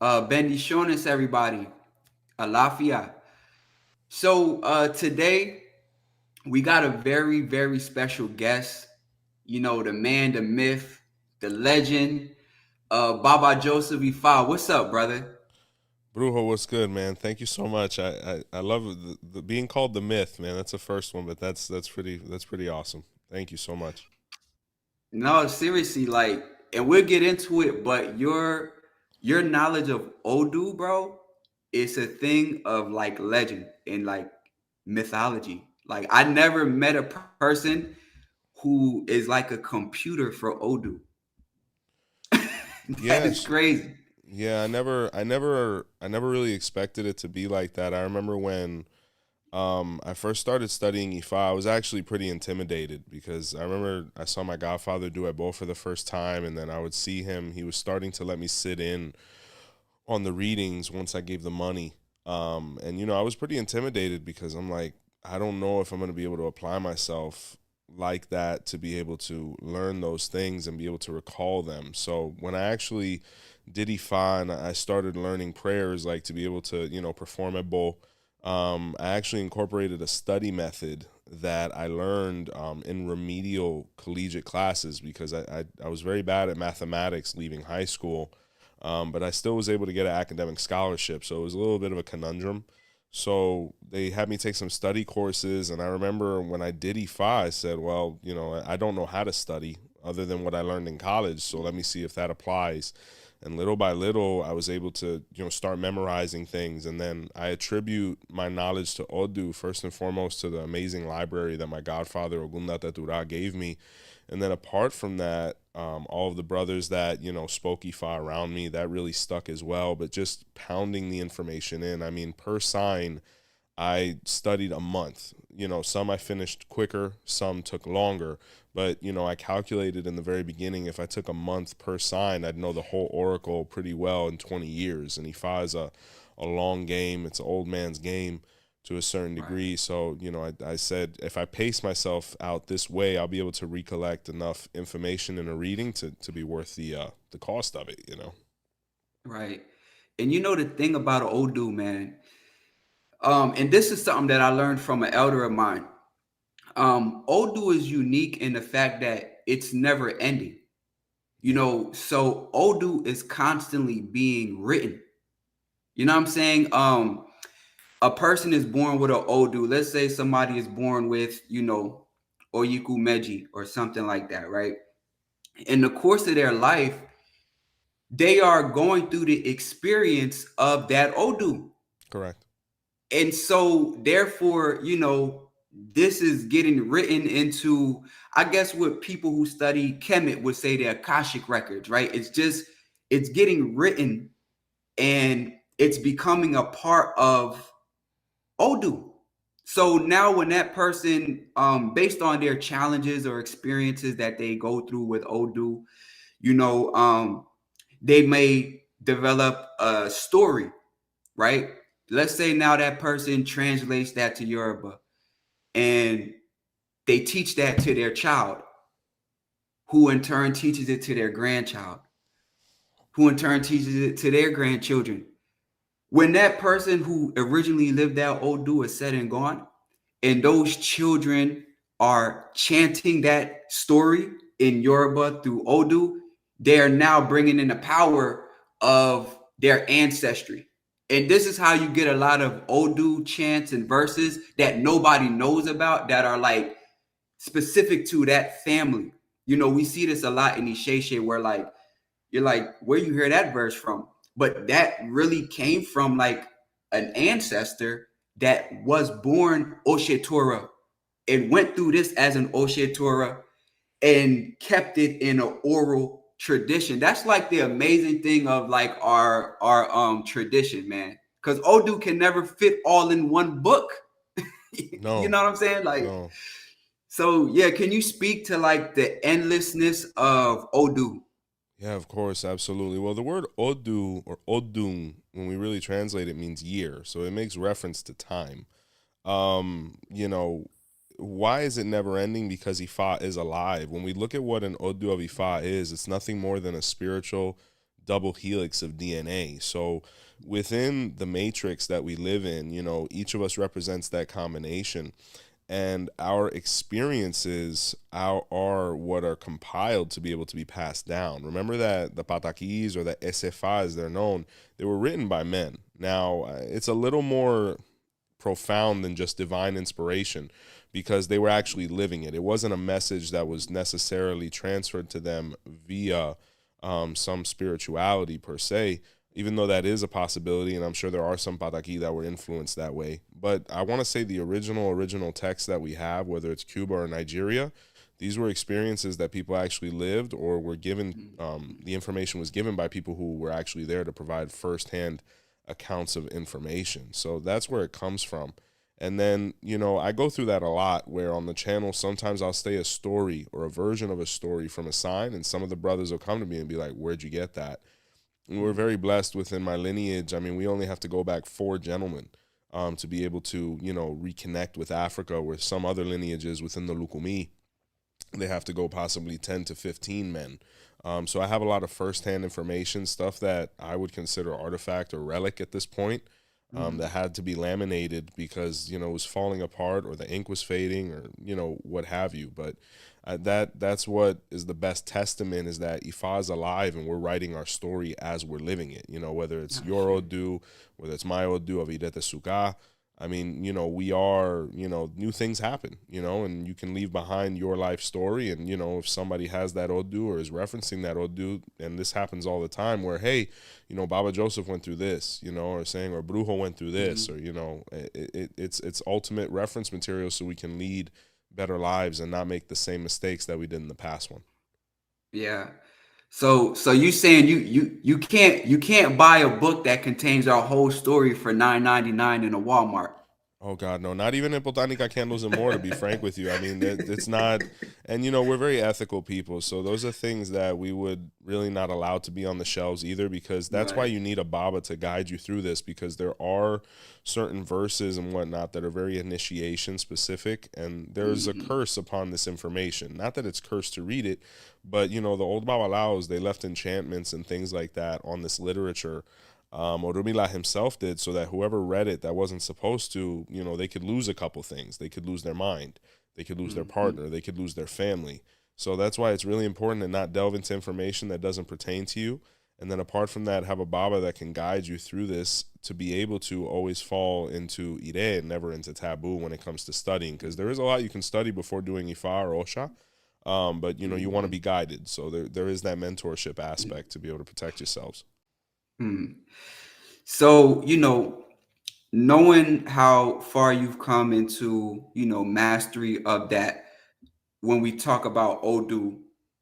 Bendiciones, everybody. Alafia. So today we got a very, very special guest. You know, the man, the myth, the legend, Baba Joseph Ifa. What's up, brother? Brujo, what's good, man? Thank you so much. I love the being called the myth, man. That's the first one, but that's pretty awesome. Thank you so much. No, seriously, like, and we'll get into it, but your knowledge of Odu, bro, it's a thing of like legend and like mythology. Like, I never met a person who is like a computer for Odu. That is Yes, crazy. yeah. I never really expected it to be like that. I remember when I first started studying Ifa, I was actually pretty intimidated because I remember I saw my godfather do Ebo for the first time, and then I would see him. He was starting to let me sit in on the readings once I gave the money. And I was pretty intimidated because I'm like, I don't know if I'm going to be able to apply myself like that to be able to learn those things and be able to recall them. So when I actually did Ifa and I started learning prayers, like to be able to, perform a bowl, I actually incorporated a study method that I learned in remedial collegiate classes because I was very bad at mathematics leaving high school, but I still was able to get an academic scholarship. So it was a little bit of a conundrum. So they had me take some study courses. And I remember when I did EFI, I said, well, I don't know how to study other than what I learned in college. So let me see if that applies. And little by little, I was able to, start memorizing things. And then I attribute my knowledge to Odu, first and foremost, to the amazing library that my godfather, Ogunda Tatura, gave me. And then apart from that, all of the brothers that, spoke Ifa around me, that really stuck as well. But just pounding the information in. I mean, per sign, I studied a month. Some I finished quicker, some took longer. But, I calculated in the very beginning if I took a month per sign, I'd know the whole oracle pretty well in 20 years. And Ifa is a long game, it's an old man's game to a certain Right. degree. So, I said if I pace myself out this way, I'll be able to recollect enough information in a reading to be worth the cost of it. Right. And you know the thing about Odu, man. And this is something that I learned from an elder of mine. Odu is unique in the fact that it's never ending. You Yeah, know, so Odu is constantly being written. You know what I'm saying? A person is born with an Odu. Let's say somebody is born with, Oyiku Meji or something like that, right? In the course of their life, they are going through the experience of that Odu. correct. And so therefore, this is getting written into, I guess, what people who study Kemet would say the Akashic records, right? It's getting written and it's becoming a part of Odu. So now when that person, based on their challenges or experiences that they go through with Odu, you know, they may develop a story, right? Let's say now that person translates that to Yoruba and they teach that to their child, who in turn teaches it to their grandchild, who in turn teaches it to their grandchildren. When that person who originally lived out Odu is said and gone, and those children are chanting that story in Yoruba through Odu, they are now bringing in the power of their ancestry. And this is how you get a lot of Odu chants and verses that nobody knows about that are like specific to that family. You know, we see this a lot in Isheshe where like you're like, where you hear that verse from? But that really came from like an ancestor that was born Oshe Torah and went through this as an Oshe Torah and kept it in an oral tradition. That's like the amazing thing of like our tradition, man. Because Odu can never fit all in one book. You No, know what I'm saying? Like, no. so yeah, can you speak to like the endlessness of Odu? Yeah, of course, absolutely. Well, the word Odu or Odun, when we really translate it, means year. So it makes reference to time. Um, you know, why is it never ending? Because Ifa is alive. When we look at what an Odu of Ifa is, it's nothing more than a spiritual double helix of DNA. So within the matrix that we live in, each of us represents that combination, and our experiences are what are compiled to be able to be passed down. Remember that the patakis, or the Esefa as they're known, they were written by men. Now, it's a little more profound than just divine inspiration, because they were actually living it. It wasn't a message that was necessarily transferred to them via some spirituality per se, even though that is a possibility, and I'm sure there are some pataki that were influenced that way. But I want to say the original text that we have, whether it's Cuba or Nigeria, these were experiences that people actually lived or were given. The information was given by people who were actually there to provide firsthand accounts of information. So that's where it comes from. And then, I go through that a lot, where on the channel, sometimes I'll say a story or a version of a story from a sign, and some of the brothers will come to me and be like, where'd you get that? And we're very blessed within my lineage. I mean, we only have to go back 4 gentlemen to be able to, reconnect with Africa, where some other lineages within the Lukumi, they have to go possibly 10 to 15 men. So I have a lot of firsthand information, stuff that I would consider artifact or relic at this point, that had to be laminated because, it was falling apart, or the ink was fading, or, what have you. But that's what is the best testament, is that Ifa is alive, and we're writing our story as we're living it. Whether it's your Odu, whether it's my Odu, Avidete Suka. I mean, we are, new things happen, and you can leave behind your life story. And, if somebody has that Odu or is referencing that Odu, and this happens all the time where, hey, Baba Joseph went through this, or saying, or Brujo went through this, or, it's ultimate reference material so we can lead better lives and not make the same mistakes that we did in the past one. Yeah. So you saying you can't buy a book that contains our whole story for $9.99 in a Walmart. Oh God, no! Not even in Botanica Candles and More. To be frank with you, I mean, it's not. And we're very ethical people, so those are things that we would really not allow to be on the shelves either. Because that's why Right. you need a Baba to guide you through this. Because there are certain verses and whatnot that are very initiation specific, and there's a curse upon this information. Not that it's cursed to read it, but the old Babalaos, they left enchantments and things like that on this literature. Orumila himself did, so that whoever read it that wasn't supposed to, they could lose a couple things. They could lose their mind. They could lose their partner. They could lose their family. So that's why it's really important to not delve into information that doesn't pertain to you. And then apart from that, have a Baba that can guide you through this to be able to always fall into Ire and never into taboo when it comes to studying. Because there is a lot you can study before doing Ifa or Osha. But, you want to be guided. So there is that mentorship aspect to be able to protect yourselves. So, knowing how far you've come into, mastery of that, when we talk about Odu,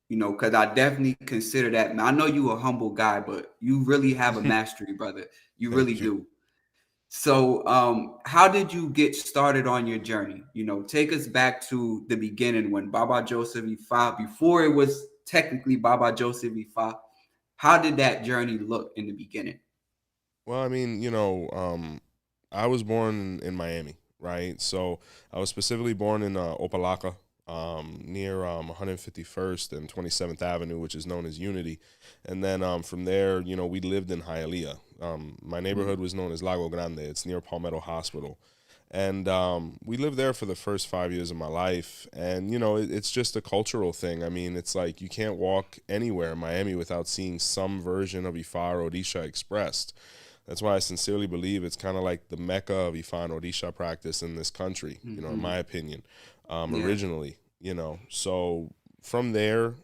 because I definitely consider that. I know you a humble guy, but you really have a mastery, brother. You really Thank you. do. So, how did you get started on your journey? Take us back to the beginning when Baba Joseph Ifa, before it was technically Baba Joseph Ifa. How did that journey look in the beginning? Well, I mean, I was born in Miami, right? So I was specifically born in Opalaka, near 151st and 27th Avenue, which is known as Unity. And then from there, we lived in Hialeah. My neighborhood was known as Lago Grande. It's near Palmetto Hospital. And we lived there for the first 5 years of my life. And, it's just a cultural thing. I mean, it's like you can't walk anywhere in Miami without seeing some version of Ifa or Odisha expressed. That's why I sincerely believe it's kind of like the mecca of Ifa and Orisha practice in this country, in my opinion, Yeah. originally, So from there,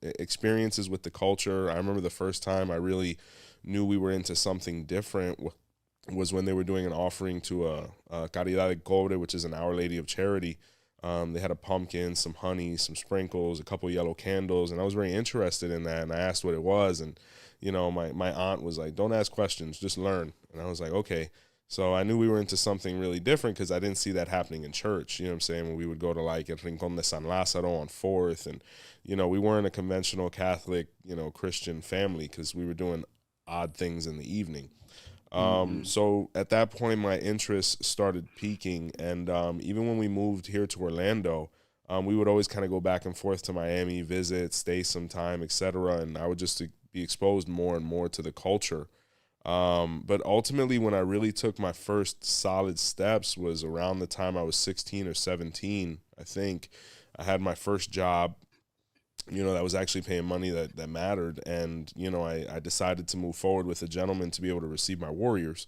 experiences with the culture. I remember the first time I really knew we were into something different was when they were doing an offering to a Caridad de Cobre, which is an Our Lady of Charity. They had a pumpkin, some honey, some sprinkles, a couple yellow candles, and I was very interested in that. And I asked what it was, and my aunt was like, "Don't ask questions, just learn." And I was like, "Okay." So I knew we were into something really different because I didn't see that happening in church. You know what I'm saying? When we would go to like El Rincón de San Lázaro on 4th, and we weren't a conventional Catholic, Christian family because we were doing odd things in the evening. So at that point, my interest started peaking, and even when we moved here to Orlando, we would always kind of go back and forth to Miami, visit, stay some time, etc. And I would just be exposed more and more to the culture. But ultimately, when I really took my first solid steps was around the time I was 16 or 17. I think I had my first job, that was actually paying money that mattered. And, I decided to move forward with a gentleman to be able to receive my warriors,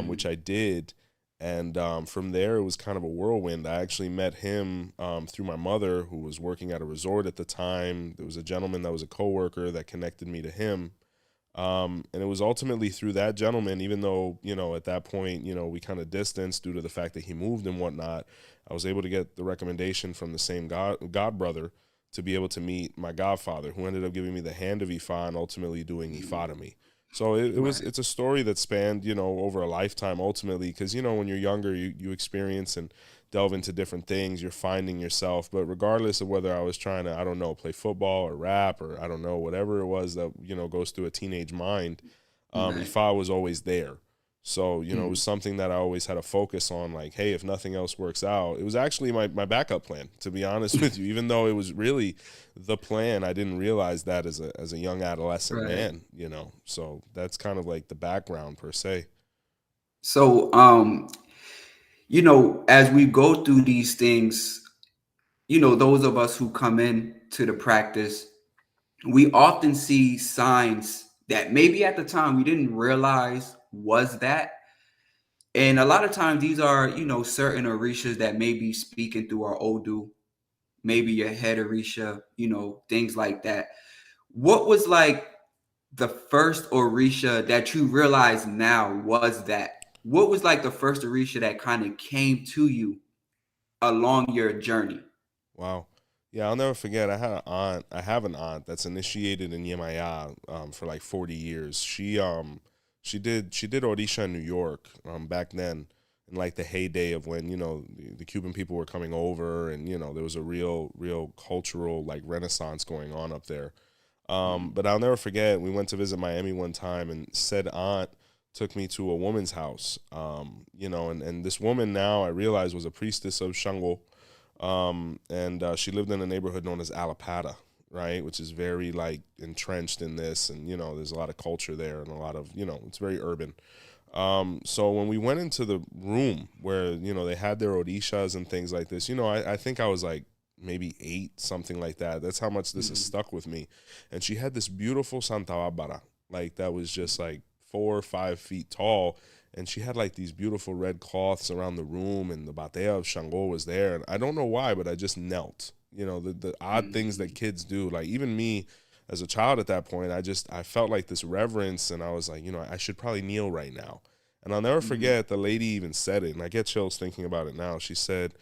which I did. And from there, it was kind of a whirlwind. I actually met him through my mother, who was working at a resort at the time. There was a gentleman that was a coworker that connected me to him. And it was ultimately through that gentleman, even though, at that point, we kind of distanced due to the fact that he moved and whatnot. I was able to get the recommendation from the same God brother to be able to meet my godfather, who ended up giving me the hand of Ifa and ultimately doing Ifa to me. So Right. it's a story that spanned, over a lifetime ultimately, because, when you're younger, you experience and delve into different things, you're finding yourself. But regardless of whether I was trying to, I don't know, play football or rap or I don't know, whatever it was that, goes through a teenage mind, Right. Ifa was always there. So, it was Mm. something that I always had a focus on, like, hey, if nothing else works out, it was actually my backup plan, to be honest with you. Even though it was really the plan, I didn't realize that as a young adolescent Right. man. So that's kind of like the background per se. So, as we go through these things, those of us who come in to the practice, we often see signs that maybe at the time we didn't realize was that. And a lot of times these are, certain orishas that may be speaking through our Odu, maybe your head orisha, things like that. What was like the first orisha that you realize now was that? What was like the first orisha that kind of came to you along your journey? Wow. Yeah, I'll never forget. I had an aunt. I have an aunt that's initiated in Yemaya for like 40 years. She did Orisha in New York back then, in like the heyday of when the Cuban people were coming over, and there was a real cultural like renaissance going on up there. Mm. But I'll never forget. We went to visit Miami one time, and said aunt took me to a woman's house. And this woman now I realized was a priestess of Shango, and she lived in a neighborhood known as Alapata, right, which is very like entrenched in this, and there's a lot of culture there, and a lot of it's very urban. So when we went into the room where they had their odishas and things like this, I think I was like maybe 8, something like that. That's how much this has Mm. stuck with me. And she had this beautiful Santa Barbara, like that was just like 4 or 5 feet tall, and she had like these beautiful red cloths around the room, and the batea of Shango was there, and I don't know why, but I just knelt. The odd things that Mm. kids do, like even me as a child at that point, I felt like this reverence, and I was like, I should probably kneel right now. And I'll never Mm. forget the lady even said it, and I get chills thinking about it now. She said,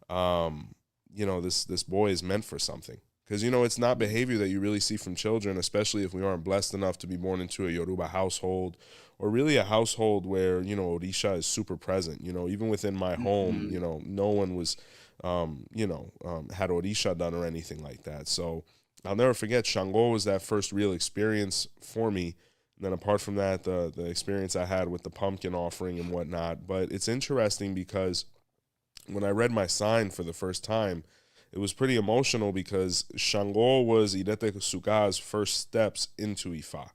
um, this boy is meant for something. Because it's not Mm. behavior that you really see from children, especially if we aren't blessed enough to be born into a Yoruba household, or really a household where Orisha is super present. Even within my home, Mm. no one was, had Orisha done or anything like that. So I'll never forget. Shango was that first real experience for me. And then apart from that, the experience I had with the pumpkin offering and whatnot. But it's interesting because when I read my sign for the first time, it was pretty emotional because Shango was Irete Suga's first steps into Ifa.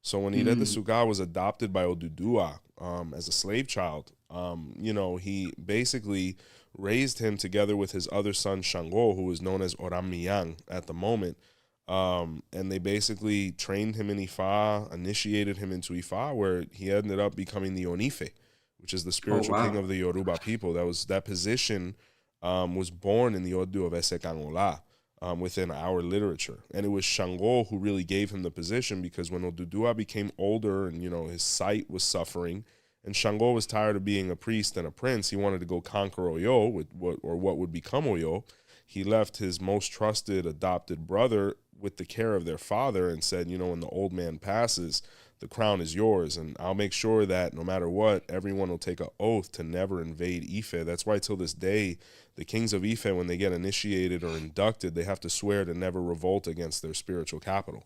So when Irete Mm. Suga was adopted by Odudua as a slave child, he basically raised him together with his other son Shango, who was known as Oramiyang at the moment. And they basically trained him in Ifa, initiated him into Ifa, where he ended up becoming the Onife, which is the Oh spiritual king wow. of the Yoruba people. That position was born in the Odu of Esekangola within our literature. And it was Shango who really gave him the position, because when Odudua became older and, his sight was suffering, and Shango was tired of being a priest and a prince, he wanted to go conquer Oyo with what would become Oyo. He left his most trusted adopted brother with the care of their father and said, when the old man passes, the crown is yours, and I'll make sure that no matter what, everyone will take an oath to never invade Ife. That's why till this day, the kings of Ife, when they get initiated or inducted, they have to swear to never revolt against their spiritual capital.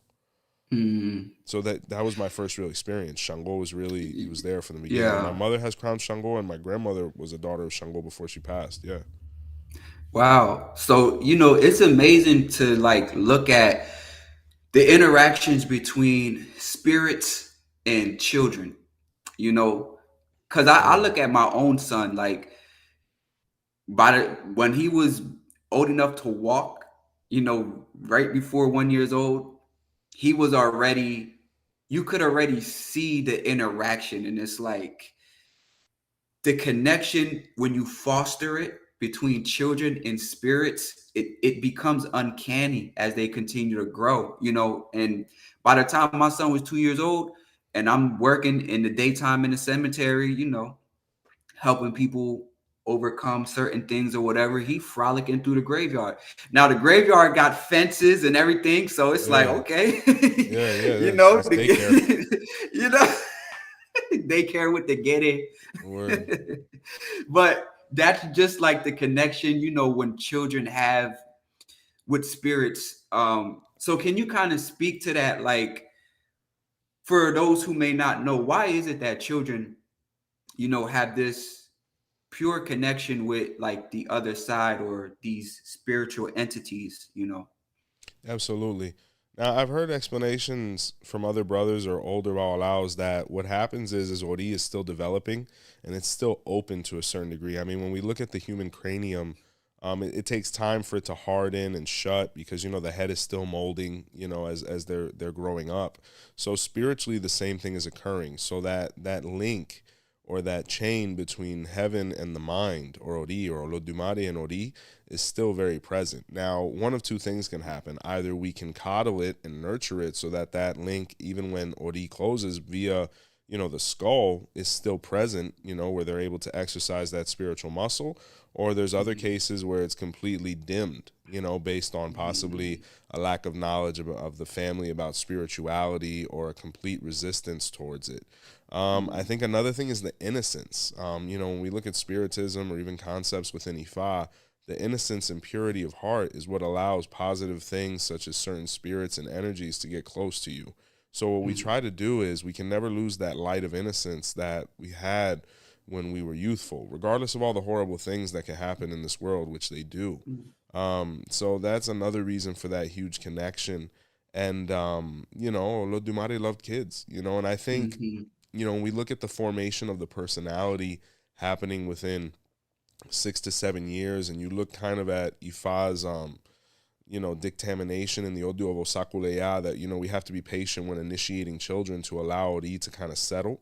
Mm. So that was my first real experience. Shango was really, he was there from the beginning, and my Yeah. mother has crowned Shango, and my grandmother was a daughter of Shango before she passed. Yeah. Wow. So, it's amazing to like look at the interactions between spirits and children, you know, because I Yeah, look at my own son, like when he was old enough to walk, right before 1 years old, he was already, you could already see the interaction. And it's like the connection when you foster it between children and spirits, it becomes uncanny as they continue to grow, and by the time my son was 2 years old and I'm working in the daytime in the cemetery, helping people overcome certain things or whatever, he frolicking through the graveyard. Now the graveyard got fences and everything, so it's like, yeah, okay, yeah, yeah. you That's know, that's daycare. you know, they care what they get in. Word. But that's just like the connection, when children have with spirits. So can you kind of speak to that, like, for those who may not know, why is it that children, have this pure connection with like the other side or these spiritual entities? Absolutely. Now, I've heard explanations from other brothers or older Baalaos that what happens is Ori is still developing and it's still open to a certain degree. I mean, when we look at the human cranium, it takes time for it to harden and shut because the head is still molding, as they're growing up. So spiritually, the same thing is occurring. So that link or that chain between heaven and the mind, or Ori, or Olodumare and Ori, is still very present. Now, one of two things can happen. Either we can coddle it and nurture it so that that link, even when Ori closes via, the skull, is still present, where they're able to exercise that spiritual muscle. Or there's other cases where it's completely dimmed, based on possibly a lack of knowledge of the family about spirituality or a complete resistance towards it. I think another thing is the innocence. When we look at spiritism or even concepts within Ifa, the innocence and purity of heart is what allows positive things such as certain spirits and energies to get close to you. So what we try to do is we can never lose that light of innocence that we had when we were youthful, regardless of all the horrible things that can happen in this world, which they do. So that's another reason for that huge connection. And Lodumare loved kids, and I think, Mm-hmm. when we look at the formation of the personality happening within 6 to 7 years, and you look kind of at Ifa's dictamination in the Odua of Osakuleya, that we have to be patient when initiating children to allow Ori to kind of settle.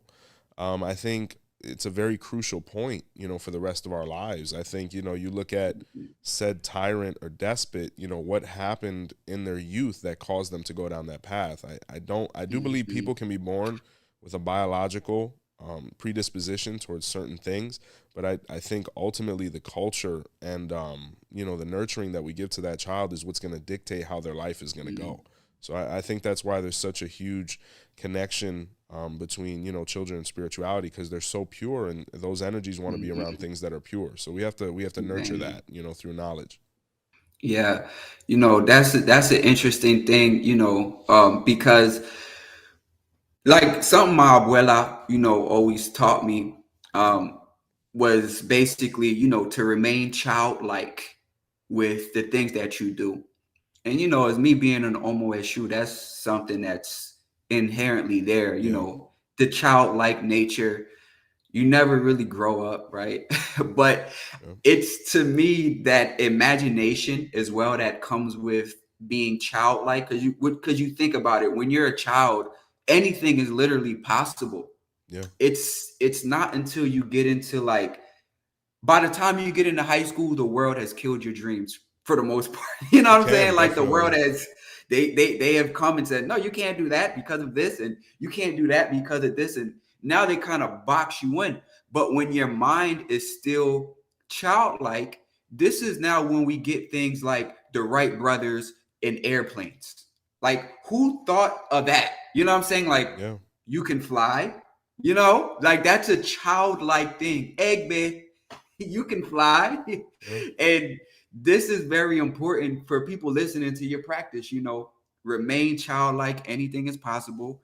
I think it's a very crucial point, for the rest of our lives. I think, you look at said tyrant or despot, what happened in their youth that caused them to go down that path. I do believe Mm-hmm. people can be born with a biological predisposition towards certain things, but I think ultimately the culture and, the nurturing that we give to that child is what's going to dictate how their life is going to Mm-hmm. go. So I think that's why there's such a huge connection between children and spirituality, because they're so pure and those energies want to be around Mm-hmm. things that are pure. So we have to nurture Man. that through knowledge. Yeah, that's an interesting thing, because like something my abuela, always taught me, um, was basically, to remain childlike with the things that you do. And as me being an Omo Eshu, that's something that's inherently there, Yeah, the childlike nature. You never really grow up, right? But yeah, it's, to me, that imagination as well that comes with being childlike, because you think about it, when you're a child, anything is literally possible. yeah. It's not until you get into, like, by the time you get into high school, the world has killed your dreams for the most part. You know It what I'm saying? can Like, the world definitely. has, they have come and said, no, you can't do that because of this, and you can't do that because of this, and now they kind of box you in. But when your mind is still childlike, this is now when we get things like the Wright brothers and airplanes. Like, who thought of that? You know what I'm saying? Like, Yeah, you can fly. Like, that's a childlike thing. Egbe, you can fly. yeah, And this is very important for people listening to your practice. Remain childlike. Anything is possible.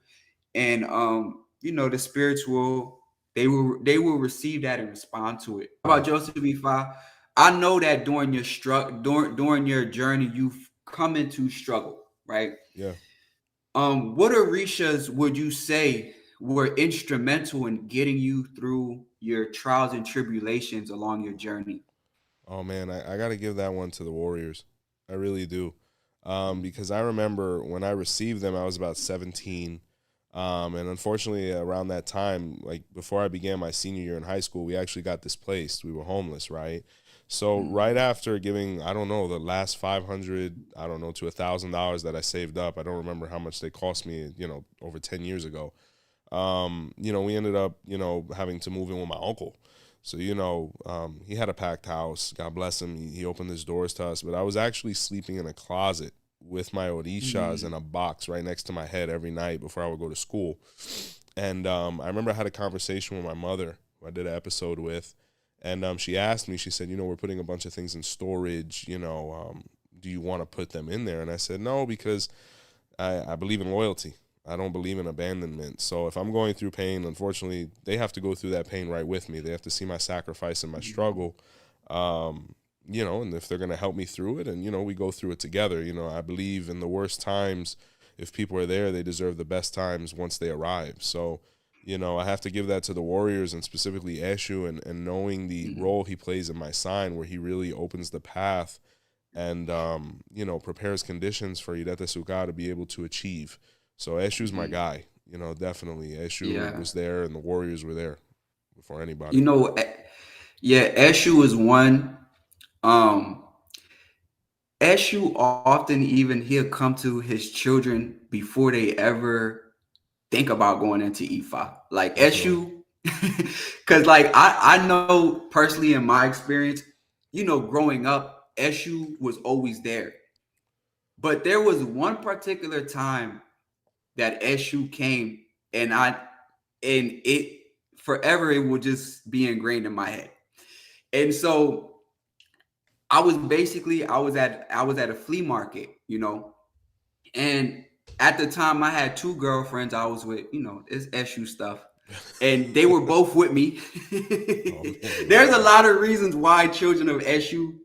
And the spirits will receive that and respond to it. How yeah, about Joseph Ifa? I know that during your journey, you've come into struggle, right? yeah. What Orishas would you say were instrumental in getting you through your trials and tribulations along your journey? Oh man, I got to give that one to the Warriors. I really do. Because I remember when I received them, I was about 17. And unfortunately, around that time, like before I began my senior year in high school, we actually got displaced. We were homeless, right? So right after giving, I don't know, the last 500, I don't know, to $1,000 that I saved up, I don't remember how much they cost me, over 10 years ago. We ended up, having to move in with my uncle. So, he had a packed house. God bless him. He opened his doors to us. But I was actually sleeping in a closet with my Orishas in a box right next to my head every night before I would go to school. And I remember I had a conversation with my mother, who I did an episode with. And she asked me, she said, we're putting a bunch of things in storage, do you want to put them in there? And I said, no, because I believe in loyalty. I don't believe in abandonment. So if I'm going through pain, unfortunately, they have to go through that pain right with me. They have to see my sacrifice and my struggle, and if they're going to help me through it, and, we go through it together. I believe in the worst times, if people are there, they deserve the best times once they arrive. So, I have to give that to the Warriors, and specifically Eshu, and knowing the role he plays in my sign, where he really opens the path and, prepares conditions for Irete Suka to be able to achieve. So Eshu's my guy, definitely. Eshu Yeah. was there, and the Warriors were there before You anybody. know, yeah, Eshu is one. Um, Eshu often even he'll come to his children before they ever think about going into Ifa. Like Definitely. Eshu, because like I know personally in my experience, growing up, Eshu was always there. But there was one particular time that Eshu came, and it forever it will just be ingrained in my head. And so I was at a flea market, and at the time I had two girlfriends I was with, it's Eshu stuff. And they were both with me. Oh man, There's a wow. lot of reasons why children of Eshu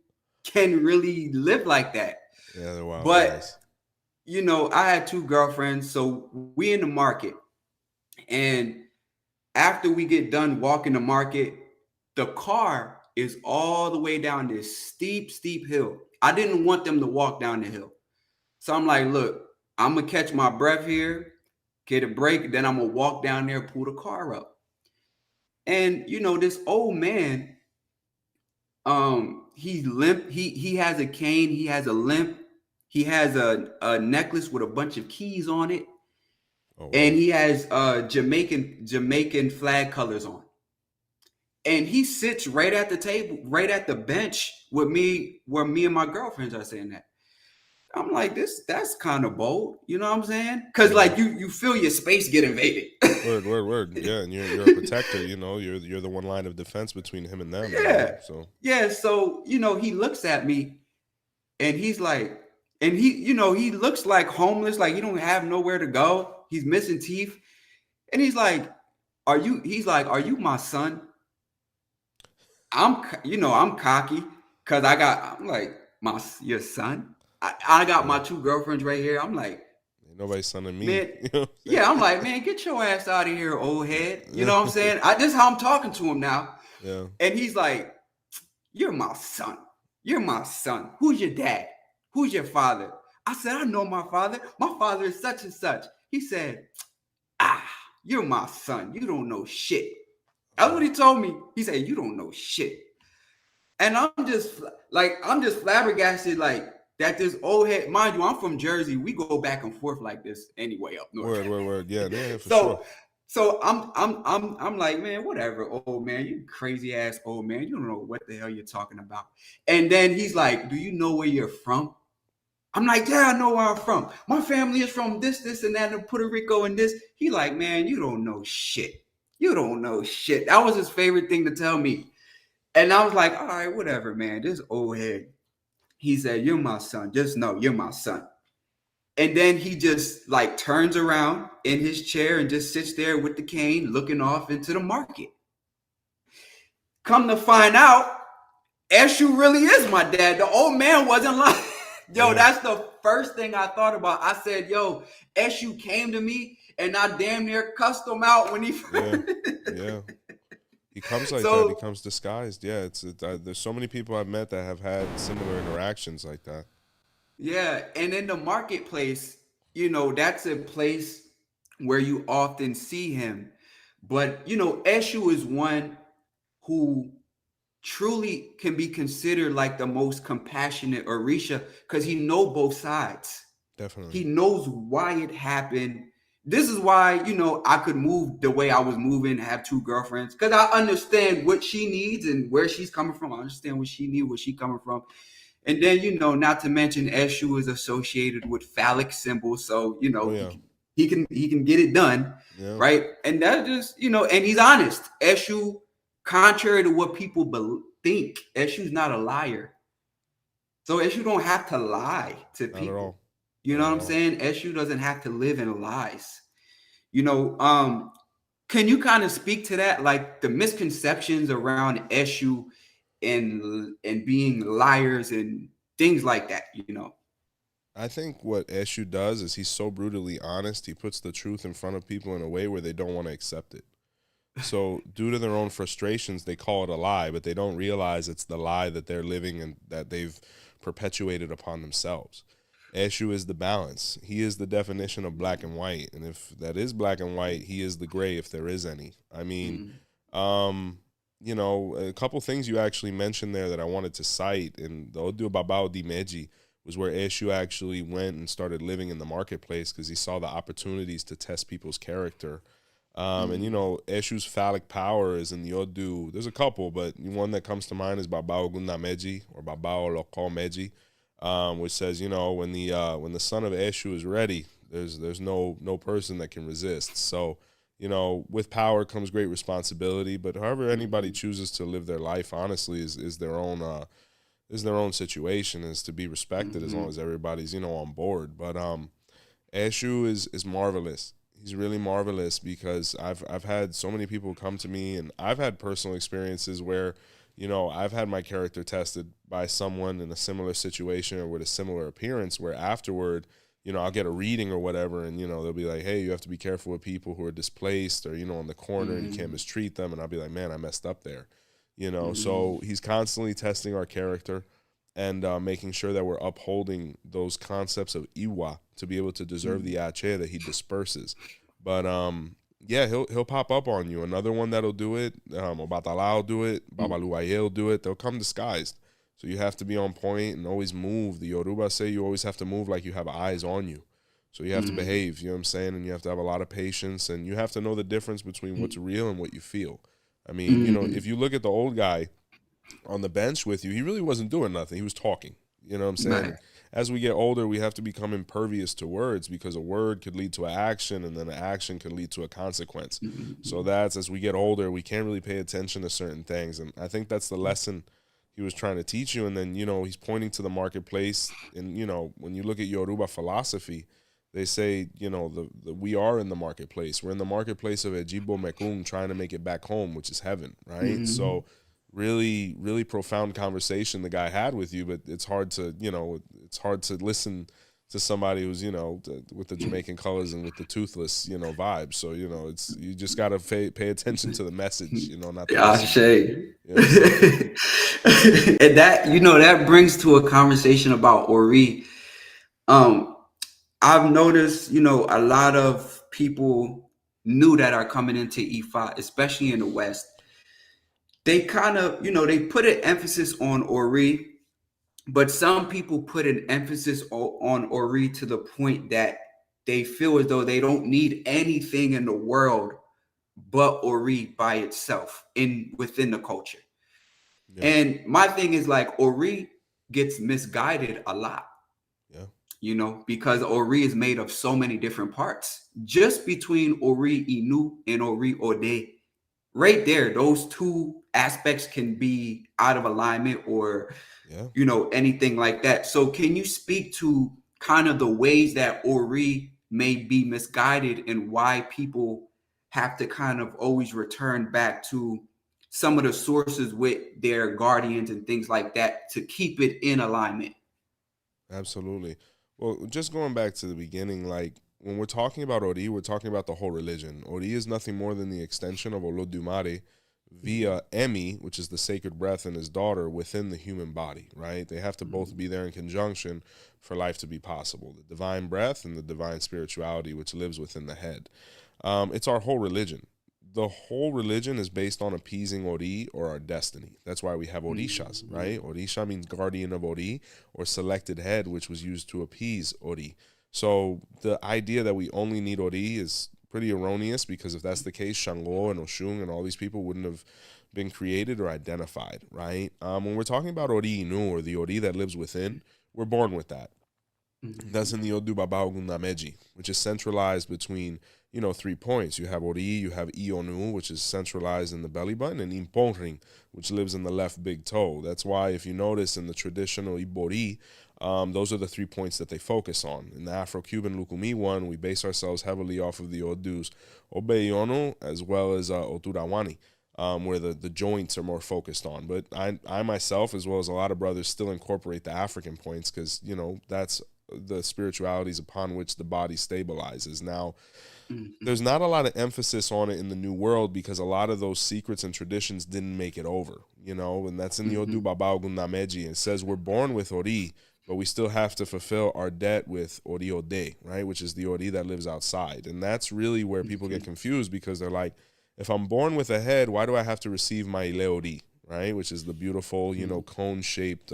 can really live like that. Yeah, they're wild But guys. I had two girlfriends, so we in the market. And after we get done walking the market, the car is all the way down this steep, steep hill. I didn't want them to walk down the hill. So I'm like, look, I'm gonna catch my breath here, get a break, then I'm gonna walk down there, pull the car up. And this old man, he's limp, he has a cane, he has a limp, he has a necklace with a bunch of keys on it, Oh and wow. he has Jamaican flag colors on. And he sits right at the table, right at the bench with me, where me and my girlfriends are sitting at. I'm like, that's kind of bold, you know what I'm saying? Because Yeah. like you feel your space get invaded. Word, word, word. Yeah, and you're a protector. You're the one line of defense between him and them. Yeah. So Yeah. So, he looks at me and he's like, and he looks like homeless, like he don't have nowhere to go. He's missing teeth. And he's like, are you my son? I'm cocky because I'm like, your son? I got yeah, my two girlfriends right here. I'm like, ain't nobody sending me. man, You know what I'm yeah, I'm like, man, get your ass out of here, old head. You saying? know what I'm saying? This is how I'm talking to him now. Yeah. And he's like, you're my son. You're my son. Who's your dad? Who's your father? I said, I know my father. My father is such and such. He said, ah, you're my son. You don't know shit. That's what he told me. He said, you don't know shit. And I'm just flabbergasted, like that this old head, mind you, I'm from Jersey. We go back and forth like this anyway up north. Word, word, word. Yeah, yeah, for sure. So I'm like, man, whatever, old man, you crazy ass old man. You don't know what the hell you're talking about. And then he's like, do you know where you're from? I'm like, yeah, I know where I'm from. My family is from this, and that, and Puerto Rico, and this. He like, man, you don't know shit. You don't know shit. That was his favorite thing to tell me. And I was like, all right, whatever, man. This old head. He said, you're my son. Just know you're my son. And then he just like turns around in his chair and just sits there with the cane looking off into the market. Come to find out, Eshu really is my dad. The old man wasn't lying. Yo, Yeah. that's the first thing I thought about. I said, yo, Eshu came to me and I damn near cussed him out when he Yeah, first. yeah. He comes like that. He So comes disguised. Yeah, there's so many people I've met that have had similar interactions like that. yeah, and in the marketplace, that's a place where you often see him. But Eshu is one who truly can be considered like the most compassionate Orisha because he know both sides. He Definitely. knows why it happened. This is why, I could move the way I was moving, have two girlfriends, because I understand what she needs and where she's coming from. I understand what she needs, where she coming from. And then, not to mention Eshu is associated with phallic symbols. So, Oh he yeah, can he can get it done. yeah. Right. And that just, and he's honest. Eshu, contrary to what people think, Eshu's not a liar. So Eshu don't have to lie to Not at people. all. You know Not what at I'm all. saying? Eshu doesn't have to live in lies. You know, um, can you kind of speak to that, like the misconceptions around Eshu and being liars and things like that? I think what Eshu does is he's so brutally honest. He puts the truth in front of people in a way where they don't want to accept it. So, due to their own frustrations, they call it a lie, but they don't realize it's the lie that they're living and that they've perpetuated upon themselves. Eshu is the balance. He is the definition of black and white. And if that is black and white, he is the gray if there is any. I mean, Mm-hmm. um, a couple things you actually mentioned there that I wanted to cite, and the Odua Baba Meji was where Eshu actually went and started living in the marketplace because he saw the opportunities to test people's character. And Eshu's phallic power is in the Odu. There's a couple, but one that comes to mind is Babao Gunda Meji or Babao Loko Meji, which says, when the son of Eshu is ready, there's no person that can resist. So, with power comes great responsibility. But however anybody Mm-hmm. chooses to live their life, honestly, is their own situation, is to be respected as long Mm-hmm. as everybody's on board. But Eshu is marvelous. He's really marvelous because I've had so many people come to me, and I've had personal experiences where, I've had my character tested by someone in a similar situation or with a similar appearance, where afterward, I'll get a reading or whatever, and they'll be like, hey, you have to be careful with people who are displaced or on the corner, and you can't Mm-hmm. mistreat them, and I'll be like, man, I messed up there. Mm-hmm. So he's constantly testing our character and making sure that we're upholding those concepts of Iwa to be able to deserve the Ache that he disperses. But yeah, he'll pop up on you. Another one that'll do it, Obatala will do it, Babaluaye will do it. They'll come disguised. So you have to be on point and always move. The Yoruba say you always have to move like you have eyes on you. So you have to Mm-hmm. behave, you know what I'm saying? And you have to have a lot of patience, and you have to know the difference between what's real and what you feel. I mean, Mm-hmm. if you look at the old guy on the bench with you, he really wasn't doing nothing. He was talking. You know what I'm saying? Right. And as we get older, we have to become impervious to words because a word could lead to an action, and then an action could lead to a consequence. So Mm-hmm. that's, as we get older, we can't really pay attention to certain things. And I think that's the lesson he was trying to teach you. And then, he's pointing to the marketplace. And, when you look at Yoruba philosophy, they say, we are in the marketplace. We're in the marketplace of Ejibo Mekung, trying to make it back home, which is heaven, right? Mm-hmm. So really, really profound conversation the guy had with you, but it's hard to listen to somebody who's, with the Jamaican colors and with the toothless, vibes. So, you just got to pay attention to the message, not the Yeah, messenger. Shay. You know what I'm saying? And that brings to a conversation about Ori. Um, I've noticed, a lot of people new that are coming into Ifa, especially in the West. They kind of, they put an emphasis on Ori, but some people put an emphasis on Ori to the point that they feel as though they don't need anything in the world but Ori by itself in within the culture. Yeah. And my thing is like Ori gets misguided a lot, Yeah. because Ori is made of so many different parts. Just between Ori Inu and Ori Ode, right there, those two aspects can be out of alignment or, Yeah. anything like that. So can you speak to kind of the ways that Ori may be misguided and why people have to kind of always return back to some of the sources with their guardians and things like that to keep it in alignment? Absolutely. Well, just going back to the beginning, like when we're talking about Ori, we're talking about the whole religion. Ori is nothing more than the extension of Olodumare via Emi, which is the sacred breath, and his daughter within the human body, right? They have to both be there in conjunction for life to be possible. The divine breath and the divine spirituality, which lives within the head. It's our whole religion. The whole religion is based on appeasing Ori, or our destiny. That's why we have Orishas, right? Orisha means guardian of Ori, or selected head, which was used to appease Ori. So the idea that we only need Ori is pretty erroneous, because if that's the case, Shango and Oshun and all these people wouldn't have been created or identified, right? When we're talking about Ori Inu, or the Ori that lives within, we're born with that. That's in the Odu Baba Nameji, which is centralized between, 3 points. You have Ori, you have Ionu, which is centralized in the belly button, and Imponring, which lives in the left big toe. That's why if you notice in the traditional Ibori, those are the 3 points that they focus on. In the Afro-Cuban Lukumi one, we base ourselves heavily off of the Odus Obeyonu as well as Oturawani, where the joints are more focused on. But I myself, as well as a lot of brothers, still incorporate the African points, because, that's the spiritualities upon which the body stabilizes. Now, there's not a lot of emphasis on it in the New World, because a lot of those secrets and traditions didn't make it over, and that's in the Odu Baba Nameji. It says we're born with Ori, but we still have to fulfill our debt with Ori Ode, right, which is the Ori that lives outside. And that's really where people get confused, because they're like, if I'm born with a head, why do I have to receive my Ile Ori, right, which is the beautiful, cone-shaped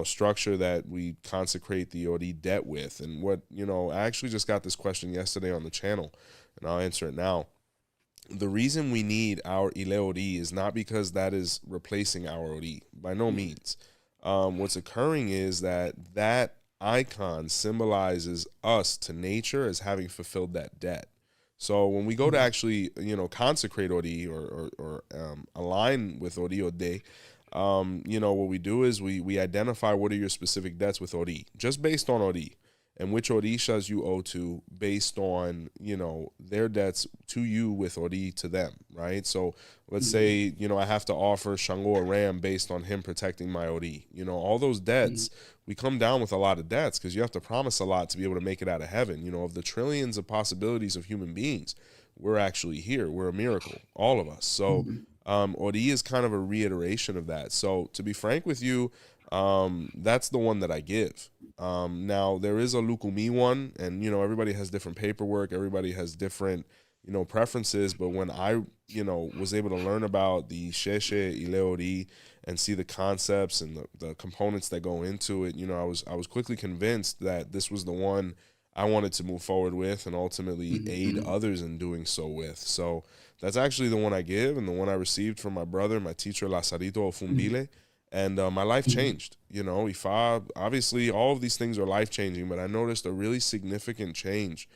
structure that we consecrate the Ori debt with. And what, I actually just got this question yesterday on the channel, and I'll answer it now. The reason we need our Ile Ori is not because that is replacing our Ori, by no means. What's occurring is that icon symbolizes us to nature as having fulfilled that debt. So when we go to actually, consecrate Ori, or align with Ori Ode, what we do is we identify what are your specific debts with Ori, just based on Ori, and which Orishas you owe to based on, their debts to you with Ori to them, right? So let's say, I have to offer Shango a ram based on him protecting my Ori. All those debts, we come down with a lot of debts, because you have to promise a lot to be able to make it out of heaven. Of the trillions of possibilities of human beings, we're actually here. We're a miracle, all of us. So Ori is kind of a reiteration of that. So to be frank with you, that's the one that I give. Now there is a Lukumi one, and everybody has different paperwork, everybody has different preferences. But when I was able to learn about the Isese Ifa and see the concepts and the components that go into it, I was quickly convinced that this was the one I wanted to move forward with, and ultimately aid others in doing so with. So that's actually the one I give, and the one I received from my brother, my teacher Lazarito Ofumbile. And my life changed. Ifa, obviously all of these things are life changing, but I noticed a really significant change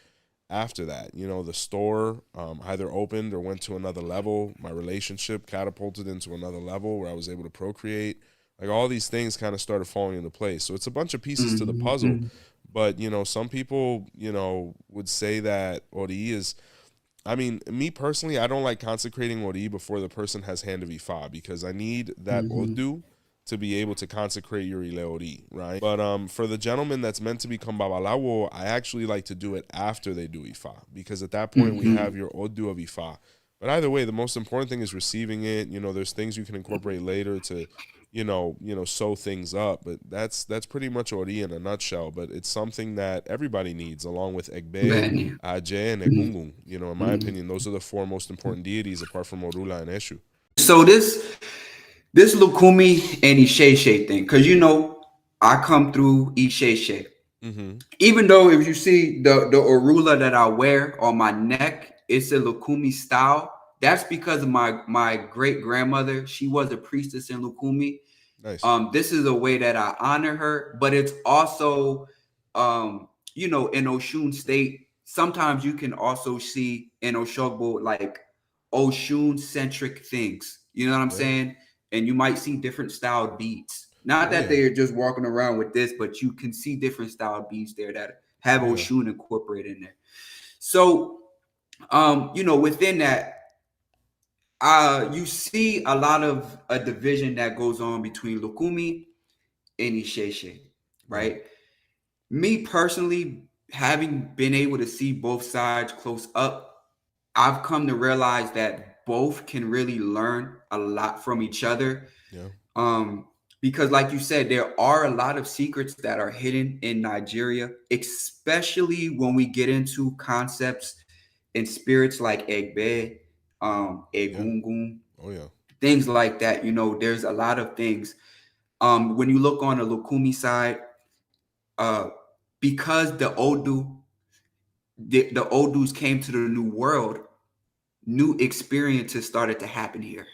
after that. The store either opened or went to another level. My relationship catapulted into another level where I was able to procreate. Like, all these things kind of started falling into place. So it's a bunch of pieces to the puzzle. But, some people, would say that Ori is, I mean, me personally, I don't like consecrating Ori before the person has hand of Ifa, because I need that Odu to be able to consecrate your Ile Ori, right? But for the gentleman that's meant to become Babalawo, I actually like to do it after they do Ifa, because at that point we have your Odu of Ifa. But either way, the most important thing is receiving it. There's things you can incorporate later to, sew things up. But that's pretty much Ori in a nutshell. But it's something that everybody needs, along with Egbe, Aje, and Egungun. In my opinion, those are the four most important deities apart from Orula and Eshu. So this Lukumi and Isese thing, because I come through Isese. Mm-hmm. Even though if you see the Orula that I wear on my neck, it's a Lukumi style. That's because of my great grandmother. She was a priestess in Lukumi. Nice. This is a way that I honor her, but it's also, in Oshun State, sometimes you can also see in Oshogbo like Oshun centric things. You know what I'm Yeah. saying? And you might see different styled beats. Not Oh that yeah. they're just walking around with this, but you can see different styled beats there that have Yeah. Oshun incorporated in there. So, within that, you see a lot of a division that goes on between Lukumi and Isese, Right. right? Me personally, having been able to see both sides close up, I've come to realize that both can really learn a lot from each other. Yeah. Um, because, like you said, there are a lot of secrets that are hidden in Nigeria, especially when we get into concepts and spirits like Egbe, Yeah. Egungun, Oh yeah. things like that. There's a lot of things. When you look on the Lukumi side, uh, because the Odus came to the new world, new experiences started to happen here,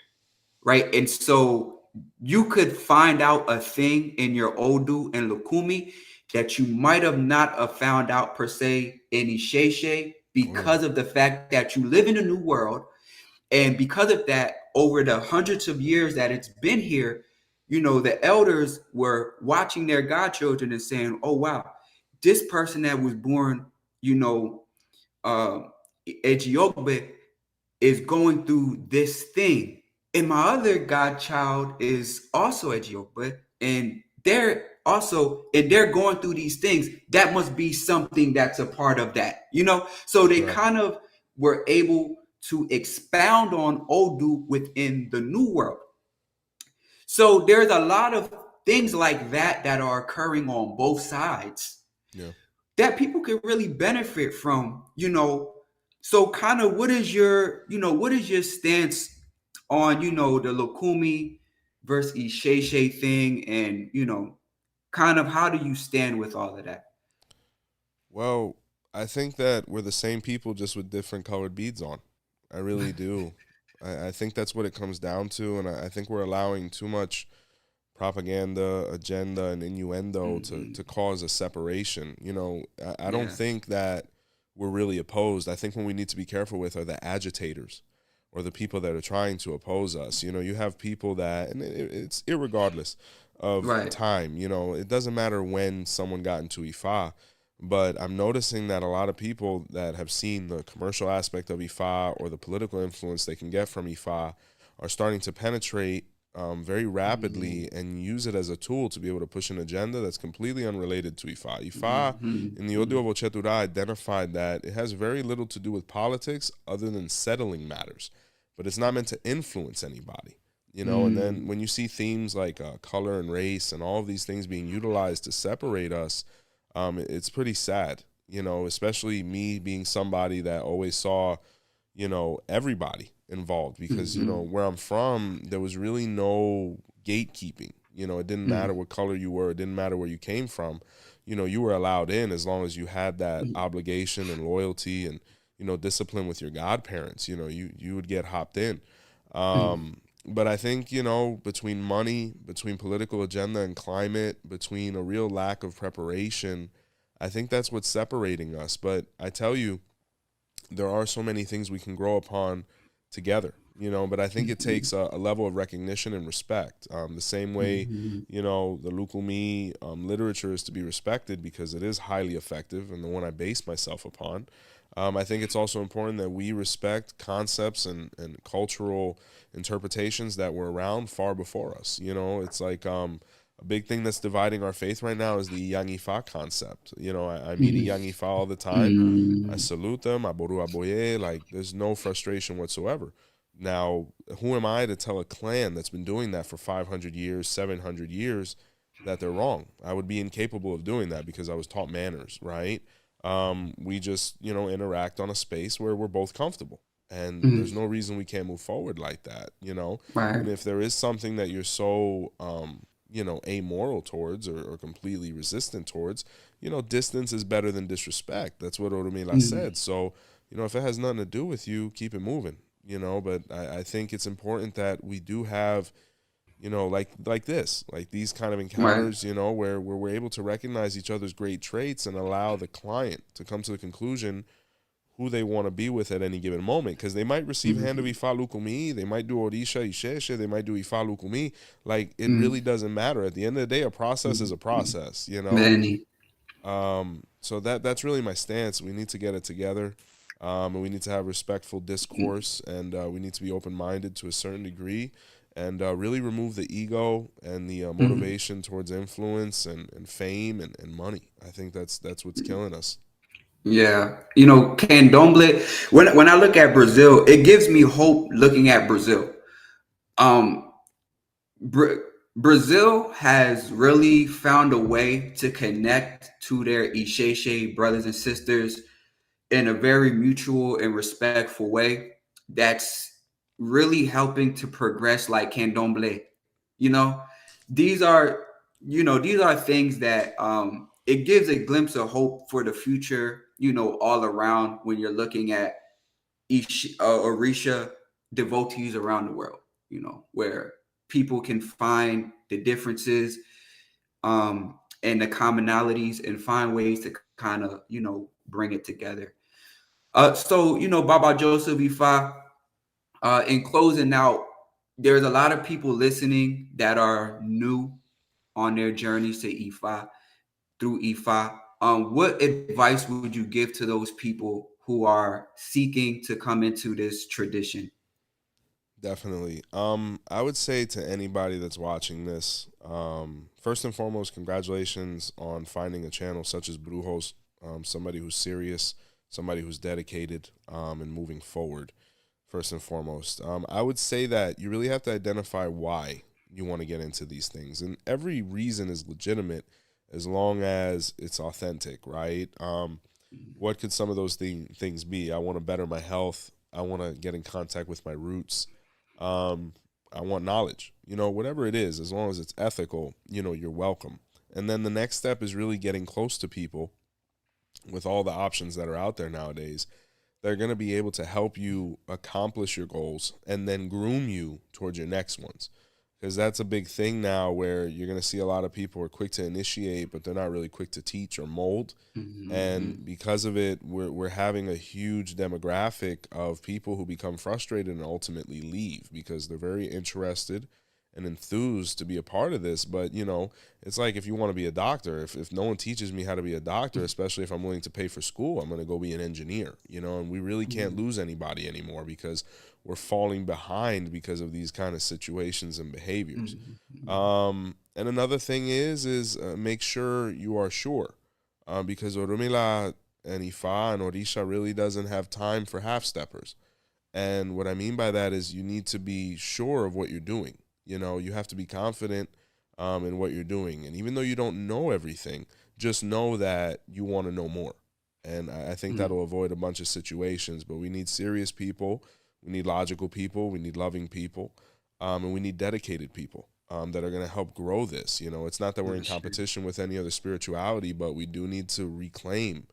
right? And so you could find out a thing in your Odu and Lukumi that you might have not have found out per se in Isheshe Oh yeah. because of the fact that you live in a new world. And because of that, over the hundreds of years that it's been here, the elders were watching their godchildren and saying, oh, wow, this person that was born, you know, uh, Ejiobe is going through this thing. And my other godchild is also Ejiobe, and they're going through these things. That must be something that's a part of that. So they Right. kind of were able to expound on Odu within the new world. So there's a lot of things like that are occurring on both sides Yeah. that people can really benefit from. So kind of what is your stance on, the Lukumi versus Isheshe thing, and kind of how do you stand with all of that? Well, I think that we're the same people just with different colored beads on. I really do. I think that's what it comes down to, and I think we're allowing too much propaganda, agenda, and innuendo to Hmm. cause a separation. I don't Yeah. think that we're really opposed. I think what we need to be careful with are the agitators or the people that are trying to oppose us. You have people that, and it's irregardless of Right. time. It doesn't matter when someone got into Ifa, but I'm noticing that a lot of people that have seen the commercial aspect of Ifa or the political influence they can get from Ifa are starting to penetrate very rapidly and use it as a tool to be able to push an agenda that's completely unrelated to Ifa. Ifa in the Odua Vocetura identified that it has very little to do with politics other than settling matters, but it's not meant to influence anybody. And then when you see themes like color and race and all of these things being utilized to separate us, it's pretty sad, especially me being somebody that always saw, everybody involved because, where I'm from, there was really no gatekeeping. It didn't matter what color you were, it didn't matter where you came from. You were allowed in as long as you had that obligation and loyalty and, discipline with your godparents. You would get hopped in. But I think, between money, between political agenda and climate, between a real lack of preparation, I think that's what's separating us. But I tell you, there are so many things we can grow upon together, but I think it takes a level of recognition and respect. The same way, the Lukumi literature is to be respected because it is highly effective and the one I base myself upon. I think it's also important that we respect concepts and cultural interpretations that were around far before us. It's like a big thing that's dividing our faith right now is the Young Ifa concept. I meet a Young Ifa all the time. I salute them. I boru aboye. Like, there's no frustration whatsoever. Now, who am I to tell a clan that's been doing that for 500 years, 700 years, that they're wrong? I would be incapable of doing that because I was taught manners, right? We just, interact on a space where we're both comfortable. And there's no reason we can't move forward like that. Right. And if there is something that you're so, amoral towards or completely resistant towards, distance is better than disrespect. That's what Orumila said. So, if it has nothing to do with you, keep it moving, But I think it's important that we do have, like this, like these kind of Right. encounters, where we're able to recognize each other's great traits and allow the client to come to the conclusion who they want to be with at any given moment. Because they might receive hand of Ifa Lukumi, they might do Orisha Isheshe, they might do Ifa Lukumi. Like, it really doesn't matter. At the end of the day, a process is a process. Many. So that's really my stance. We need to get it together, and we need to have respectful discourse, and we need to be open minded to a certain degree. and really remove the ego and the Mhm. motivation towards influence and fame and money. I think that's what's killing us. Yeah, Candomble. When I look at Brazil, it gives me hope looking at Brazil. Um, Bra- Brazil has really found a way to connect to their Isese brothers and sisters in a very mutual and respectful way. That's really helping to progress like Candomble. You know, these are these are things that it gives a glimpse of hope for the future. All around when you're looking at Orisha devotees around the world. Where people can find the differences and the commonalities and find ways to kind of bring it together. So Baba Joseph Ifa, in closing out, there's a lot of people listening that are new on their journeys to Ifa through Ifa. What advice would you give to those people who are seeking to come into this tradition? Definitely. I would say to anybody that's watching this, first and foremost, congratulations on finding a channel such as Brujo's, somebody who's serious, somebody who's dedicated, and moving forward. First and foremost, I would say that you really have to identify why you want to get into these things, and every reason is legitimate as long as it's authentic, right? What could some of those things be? I want to better my health. I want to get in contact with my roots. Um, I want knowledge. Whatever it is, as long as it's ethical, you're welcome. And then the next step is really getting close to people with all the options that are out there nowadays. They're going to be able to help you accomplish your goals and then groom you towards your next ones. Because that's a big thing now where you're going to see a lot of people are quick to initiate, but they're not really quick to teach or mold. And Mm-hmm. because of it, we're having a huge demographic of people who become frustrated and ultimately leave because they're very interested and enthused to be a part of this. But it's like if you want to be a doctor, if no one teaches me how to be a doctor, especially if I'm willing to pay for school, I'm going to go be an engineer. And we really can't lose anybody anymore because we're falling behind because of these kind of situations and behaviors. Mm-hmm. And another thing is make sure you are sure, because Orumila and Ifa and Orisha really doesn't have time for half steppers. And what I mean by that is you need to be sure of what you're doing. You have to be confident in what you're doing. And even though you don't know everything, just know that you want to know more. And I think Mm-hmm. that'll avoid a bunch of situations. But we need serious people, we need logical people, we need loving people, and we need dedicated people that are going to help grow this. It's not that we're in For sure. competition with any other spirituality, but we do need to reclaim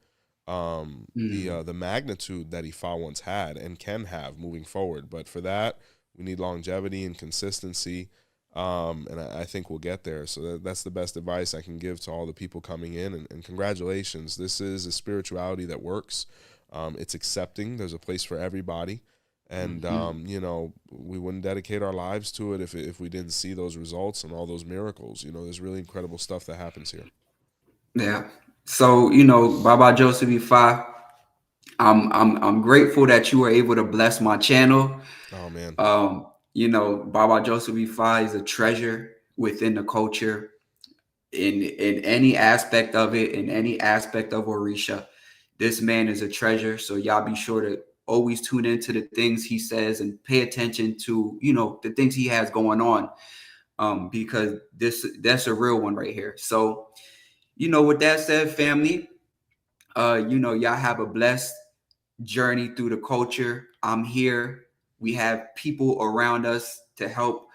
Mm. the magnitude that Ifa once had and can have moving forward. But for that, we need longevity and consistency, and I think we'll get there. So that's the best advice I can give to all the people coming in. And congratulations, this is a spirituality that works. It's accepting. There's a place for everybody. And Mm-hmm. we wouldn't dedicate our lives to it if we didn't see those results and all those miracles. There's really incredible stuff that happens here. Yeah. So Baba Joseph Ifa, I'm grateful that you were able to bless my channel. Oh man, Baba Joseph Ifa is a treasure within the culture in any aspect of it, in any aspect of Orisha. This man is a treasure. So y'all be sure to always tune into the things he says and pay attention to, the things he has going on. Because that's a real one right here. So, with that said, family, y'all have a blessed journey through the culture. I'm here. We have people around us to help,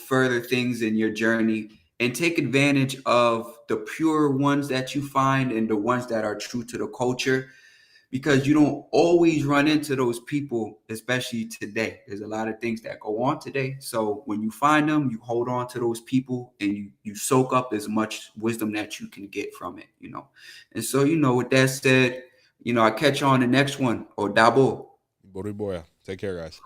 further things in your journey and take advantage of the pure ones that you find and the ones that are true to the culture because you don't always run into those people, especially today. There's a lot of things that go on today. So when you find them, you hold on to those people and you soak up as much wisdom that you can get from it. And so, with that said, I catch you on the next one or Dabo. Boriboya. Take care, guys.